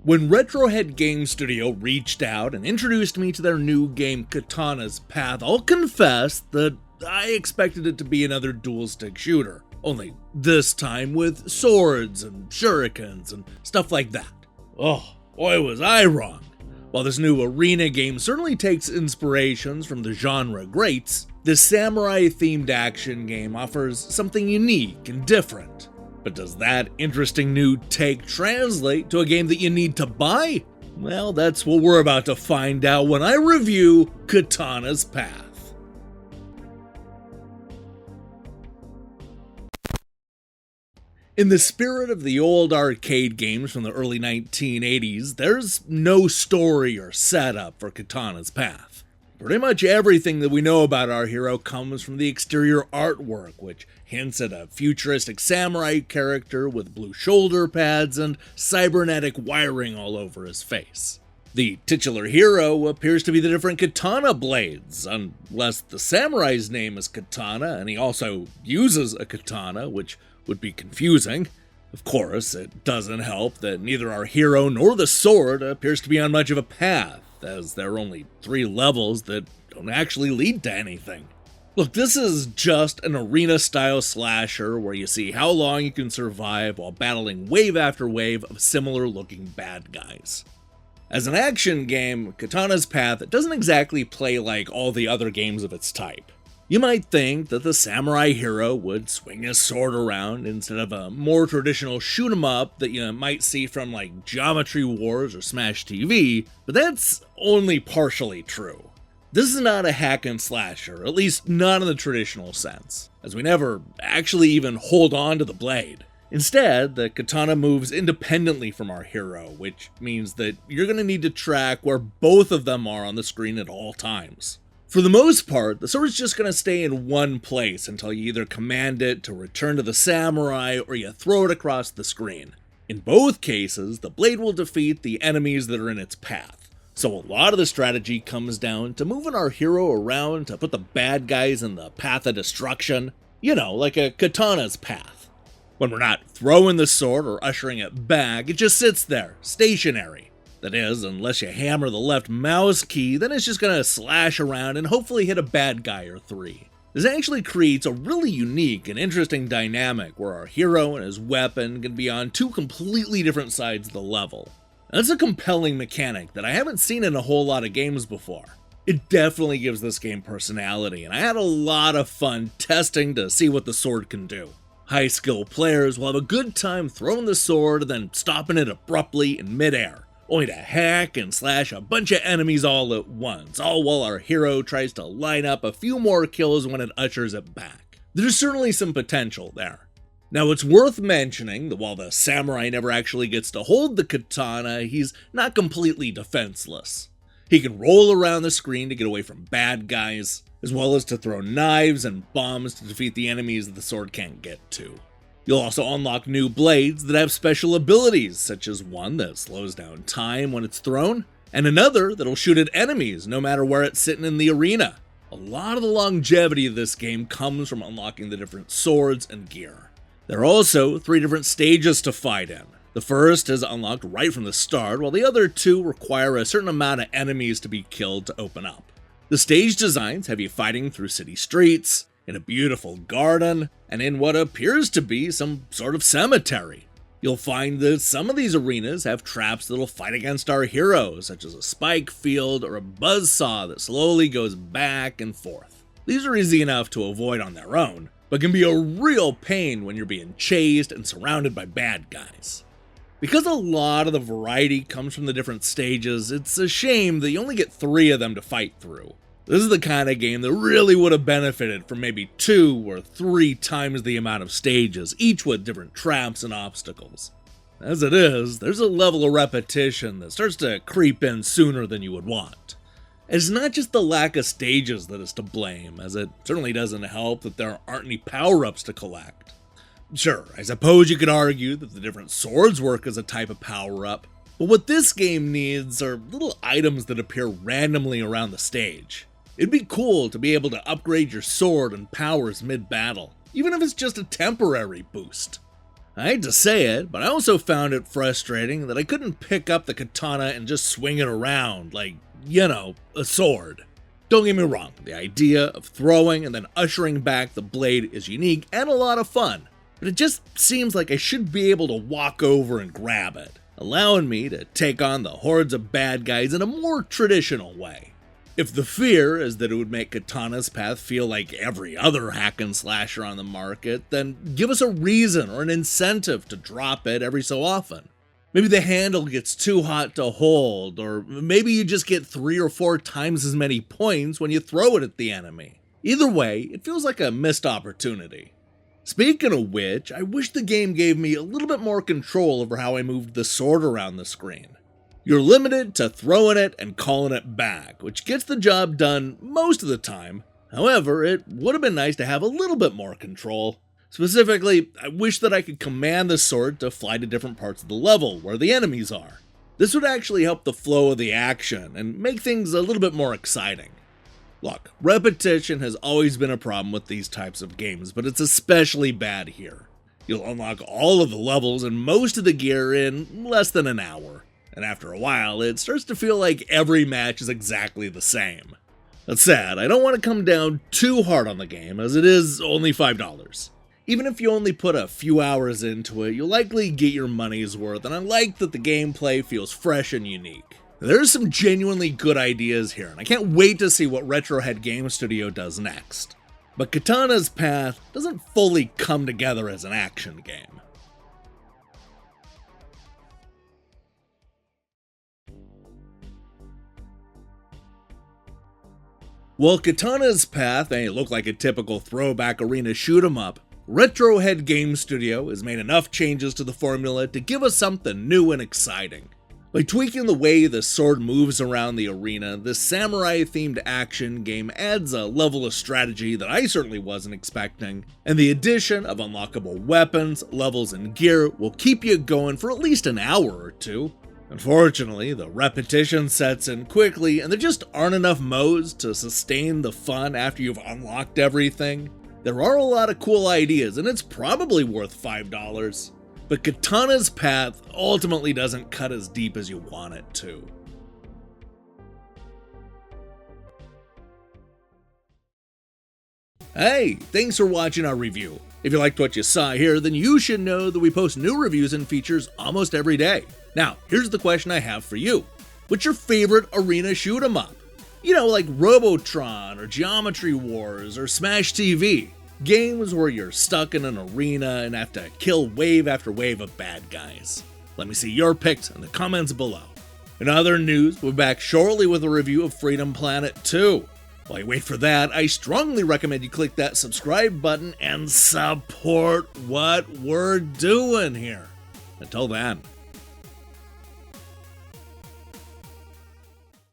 When RetroHead GameStudio reached out and introduced me to their new game Katana's Path, I'll confess that I expected it to be another dual-stick shooter, only this time with swords and shurikens and stuff like that. Oh, boy was I wrong. While this new arena game certainly takes inspirations from the genre greats, this samurai-themed action game offers something unique and different. But does that interesting new take translate to a game that you need to buy? Well, that's what we're about to find out when I review Katana's Path. In the spirit of the old arcade games from the early 1980s, there's no story or setup for Katana's Path. Pretty much everything that we know about our hero comes from the exterior artwork, which hints at a futuristic samurai character with blue shoulder pads and cybernetic wiring all over his face. The titular hero appears to be the different katana blades, unless the samurai's name is Katana and he also uses a katana, which would be confusing. Of course, it doesn't help that neither our hero nor the sword appears to be on much of a path, as there are only 3 levels that don't actually lead to anything. Look, this is just an arena-style slasher where you see how long you can survive while battling wave after wave of similar-looking bad guys. As an action game, Katana's Path doesn't exactly play like all the other games of its type. You might think that the samurai hero would swing his sword around instead of a more traditional shoot-'em-up that you might see from like Geometry Wars or Smash TV, but that's only partially true. This is not a hack and slasher, at least not in the traditional sense, as we never actually even hold on to the blade. Instead, the katana moves independently from our hero, which means that you're going to need to track where both of them are on the screen at all times. For the most part, the sword is just going to stay in one place until you either command it to return to the samurai or you throw it across the screen. In both cases, the blade will defeat the enemies that are in its path. So a lot of the strategy comes down to moving our hero around to put the bad guys in the path of destruction. You know, like a katana's path. When we're not throwing the sword or ushering it back, it just sits there, stationary. That is, unless you hammer the left mouse key, then it's just gonna slash around and hopefully hit a bad guy or 3. This actually creates a really unique and interesting dynamic where our hero and his weapon can be on 2 completely different sides of the level. That's a compelling mechanic that I haven't seen in a whole lot of games before. It definitely gives this game personality, and I had a lot of fun testing to see what the sword can do. High-skill players will have a good time throwing the sword and then stopping it abruptly in midair, only to hack and slash a bunch of enemies all at once, all while our hero tries to line up a few more kills when it ushers it back. There's certainly some potential there. Now, it's worth mentioning that while the samurai never actually gets to hold the katana, he's not completely defenseless. He can roll around the screen to get away from bad guys, as well as to throw knives and bombs to defeat the enemies that the sword can't get to. You'll also unlock new blades that have special abilities, such as one that slows down time when it's thrown, and another that'll shoot at enemies no matter where it's sitting in the arena. A lot of the longevity of this game comes from unlocking the different swords and gear. There are also 3 different stages to fight in. The first is unlocked right from the start, while the other 2 require a certain amount of enemies to be killed to open up. The stage designs have you fighting through city streets, in a beautiful garden, and in what appears to be some sort of cemetery. You'll find that some of these arenas have traps that'll fight against our heroes, such as a spike field or a buzzsaw that slowly goes back and forth. These are easy enough to avoid on their own, but can be a real pain when you're being chased and surrounded by bad guys. Because a lot of the variety comes from the different stages, it's a shame that you only get 3 of them to fight through. This is the kind of game that really would have benefited from maybe 2 or 3 times the amount of stages, each with different traps and obstacles. As it is, there's a level of repetition that starts to creep in sooner than you would want. It's not just the lack of stages that is to blame, as it certainly doesn't help that there aren't any power-ups to collect. Sure, I suppose you could argue that the different swords work as a type of power-up, but what this game needs are little items that appear randomly around the stage. It'd be cool to be able to upgrade your sword and powers mid-battle, even if it's just a temporary boost. I hate to say it, but I also found it frustrating that I couldn't pick up the katana and just swing it around like, a sword. Don't get me wrong, the idea of throwing and then ushering back the blade is unique and a lot of fun, but it just seems like I should be able to walk over and grab it, allowing me to take on the hordes of bad guys in a more traditional way. If the fear is that it would make Katana's Path feel like every other hack and slasher on the market, then give us a reason or an incentive to drop it every so often. Maybe the handle gets too hot to hold, or maybe you just get 3 or 4 times as many points when you throw it at the enemy. Either way, it feels like a missed opportunity. Speaking of which, I wish the game gave me a little bit more control over how I moved the sword around the screen. You're limited to throwing it and calling it back, which gets the job done most of the time. However, it would have been nice to have a little bit more control. Specifically, I wish that I could command the sword to fly to different parts of the level where the enemies are. This would actually help the flow of the action and make things a little bit more exciting. Look, repetition has always been a problem with these types of games, but it's especially bad here. You'll unlock all of the levels and most of the gear in less than an hour. And after a while, it starts to feel like every match is exactly the same. That's sad, I don't want to come down too hard on the game, as it is only $5. Even if you only put a few hours into it, you'll likely get your money's worth, and I like that the gameplay feels fresh and unique. There's some genuinely good ideas here, and I can't wait to see what RetroHead GameStudio does next. But Katana's Path doesn't fully come together as an action game. While Katana's Path may look like a typical throwback arena shoot-'em-up, RetroHead GameStudio has made enough changes to the formula to give us something new and exciting. By tweaking the way the sword moves around the arena, this samurai-themed action game adds a level of strategy that I certainly wasn't expecting, and the addition of unlockable weapons, levels, and gear will keep you going for at least an hour or two. Unfortunately, the repetition sets in quickly, and there just aren't enough modes to sustain the fun after you've unlocked everything. There are a lot of cool ideas, and it's probably worth $5, but Katana's Path ultimately doesn't cut as deep as you want it to. Hey, thanks for watching our review. If you liked what you saw here, then you should know that we post new reviews and features almost every day. Now, here's the question I have for you. What's your favorite arena shoot-'em-up? Like Robotron, or Geometry Wars, or Smash TV. Games where you're stuck in an arena and have to kill wave after wave of bad guys. Let me see your picks in the comments below. In other news, we'll be back shortly with a review of Freedom Planet 2. While you wait for that, I strongly recommend you click that subscribe button and support what we're doing here. Until then.